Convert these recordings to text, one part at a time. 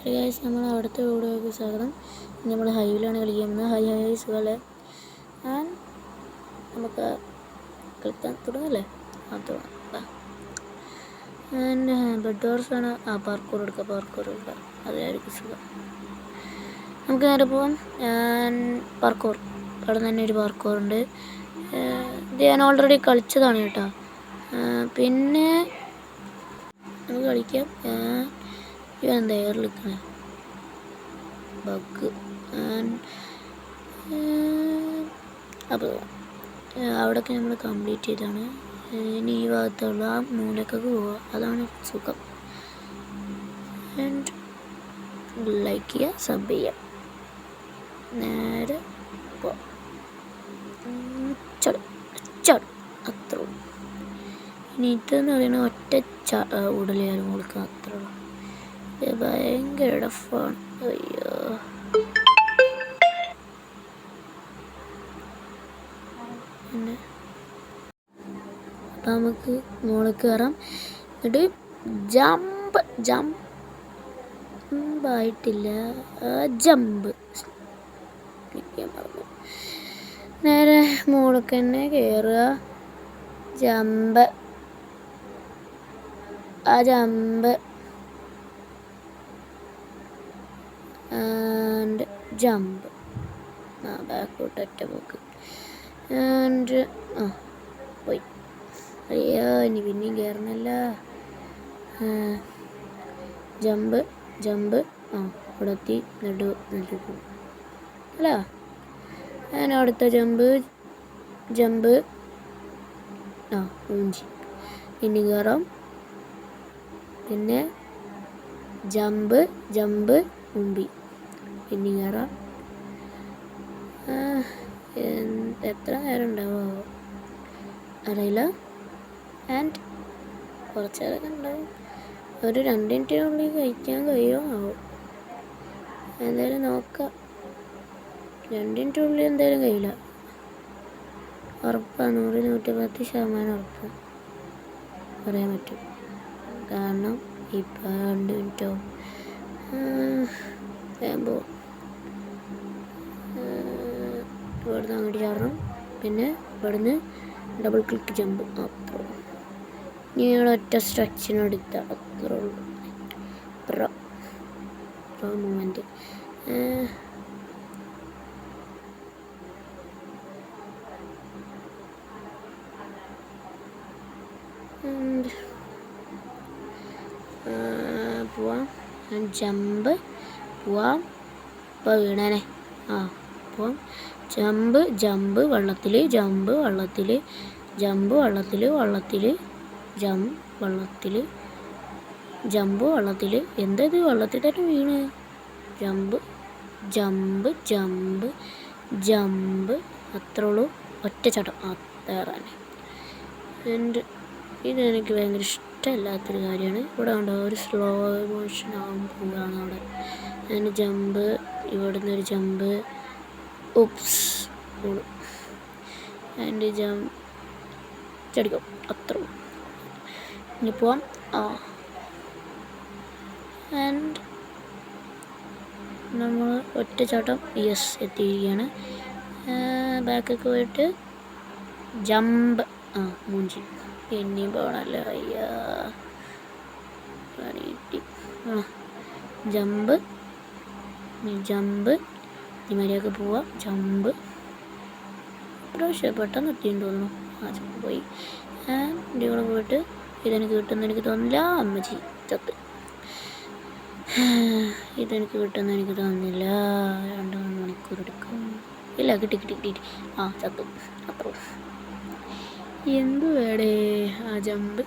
Guys, നമ്മൾ അവിടുത്തെ വീഡിയോയ്ക്ക് സ്വാഗതം. നമ്മൾ ഹൈവിലാണ് കളിക്കുന്നത്. ഹൈ സുഖമല്ലേ? നമുക്ക് കളിക്കാൻ തുടങ്ങല്ലേ? തുടങ്ങാം. ബെഡ് ഡോർസാണ്. പാർക്കൂർ എടുക്കുക. അതായിരിക്കും സുഖം. നമുക്ക് നേരെ പോവാം. പാർക്കൂർ അവിടെ തന്നെ ഒരു പാർക്കൂറുണ്ട്. ഇത് ഞാൻ ഓൾറെഡി കളിച്ചതാണ് കേട്ടോ. പിന്നെ നമുക്ക് കളിക്കാം. ഇവനെന്താ എയറിൽ നിൽക്കണേ? ബഗ്. അപ്പോൾ അവിടെയൊക്കെ നമ്മൾ കംപ്ലീറ്റ് ചെയ്താണ്. ഇനി ഈ ഭാഗത്തുള്ള ആ മൂലക്കൊക്കെ പോവുക. അതാണ് സുഖം. ലൈക്ക് ചെയ്യുക, സബ് ചെയ്യുക. നേരെ പോവാം. ചടും അത്ര ഉള്ളൂ. ഇനി ഇതെന്ന് പറയുന്നത് ഒറ്റ ഉടലെയാലും കൊടുക്കുക. അത്ര ഉള്ളൂ. ഭയങ്കര ഡഫാണ്. അയ്യോ, പിന്നെ അപ്പം നമുക്ക് മുകളിൽ കയറാം. എന്നിട്ട് ജമ്പായിട്ടില്ല, ജമ്പ് പറഞ്ഞു. നേരെ മുകളിൽ തന്നെ കയറുക. ജമ്പ് ജമ്പ് ബാക്കോട്ട് ഒറ്റ പോക്ക്. പോയി. അയ്യോ, ഇനി പിന്നെയും കയറണല്ല. ജമ്പ് ഇവിടെ എത്തി. നെട്ടു പോകും അല്ല. ഞാൻ അടുത്ത ജമ്പ് ഊഞ്ചി. ഇനി കയറാം. പിന്നെ ജമ്പ് മുമ്പി. പിന്നെ കയറാം. എത്ര നേരം ഉണ്ടാവോ അറിയില്ല. കുറച്ച് നേരമൊക്കെ ഉണ്ടാവും. ഒരു 2 മിനിറ്റിനുള്ളിൽ കഴിക്കാൻ കഴിയുമോ ആവും. എന്തായാലും നോക്കാം. 2 മിനിറ്റിനുള്ളിൽ എന്തായാലും കഴിയില്ല. ഉറപ്പാണ്. 100-110% ഉറപ്പ് പറയാൻ പറ്റും. കാരണം ഇപ്പം 2 മിനിറ്റാവും. വേമ്പോ ഇവിടുന്ന് അങ്ങോട്ട് ചാടണം. പിന്നെ ഇവിടുന്ന് ഡബിൾ ക്ലിക്ക് ജമ്പ്. അത്ര ഇനി ഒറ്റ സ്ട്രെച്ചിനെടുത്ത അത്ര ഉള്ളൂ. Pro movement. പോവാം. ജമ്പ് പോവാം. ഇപ്പോൾ വീണേനെ. പോവാം. ജമ്പ് വെള്ളത്തിൽ, ജമ്പ് വെള്ളത്തിൽ, ജമ്പ് വെള്ളത്തിൽ, ജമ്പ് വെള്ളത്തിൽ. എന്തത് വെള്ളത്തിൽ തന്നെ വീണ്? ജമ്പ് അത്രേ ഉള്ളൂ. ഒറ്റ ചട്ടം അത്രയാണ്. ഇതെനിക്ക് ഭയങ്കര ഇഷ്ടമല്ലാത്തൊരു കാര്യമാണ്. ഇവിടെ ഉണ്ടോ ഒരു സ്ലോ മോഷൻ ആകാൻ പോവുകയാണ് അവിടെ. ഞാൻ ജമ്പ്, ഇവിടുന്ന് ഒരു ജമ്പ്. ഉപ്സ് ചടിക്കും. അത്ര ഇനി പോവാം. നമ്മൾ ഒറ്റച്ചാട്ടം എത്തിയിരിക്കുകയാണ്. ബാക്കൊക്കെ പോയിട്ട് ജമ്പ് മൂഞ്ചി. പിന്നെയും പോകണമല്ലോ. അയ്യാ, ജമ്പ് ഇമരിയൊക്കെ പോവാം. ജമ്പ് പ്രാവശ്യം പെട്ടെന്ന് എത്തിയെന്ന് തോന്നുന്നു. ജമ്പ് പോയി. എൻ്റെ കൂടെ പോയിട്ട് ഇതെനിക്ക് കിട്ടുമെന്ന് എനിക്ക് തോന്നുന്നില്ല. അമ്മച്ചി ചത്ത്. ഇതെനിക്ക് കിട്ടുമെന്ന് എനിക്ക് തോന്നുന്നില്ല. 2-3 മണിക്കൂർ എടുക്കും. ഇല്ല, കിട്ടി. ചത്തു. അത്ര എന്ത് വേടേ ജമ്പ്.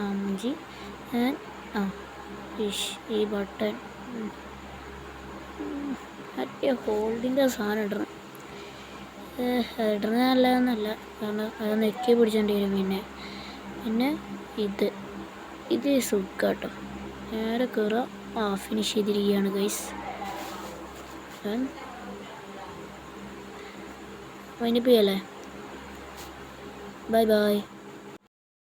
അമ്മച്ചി. ഈ ബട്ടൺ മറ്റേ ഹോൾഡിൻ്റെ സാധനം ഇടണ നല്ലതെന്നല്ല. കാരണം അത് നെക്കി പിടിച്ചേണ്ടി വരും. പിന്നെ ഇത് സുഖം കേട്ടോ. നേരെ കയറുക. ഫിനിഷ് ചെയ്തിരിക്കുകയാണ് ഗൈസ്. വൈൻഡപ്പ് ചെയ്യല്ലേ? ബൈ.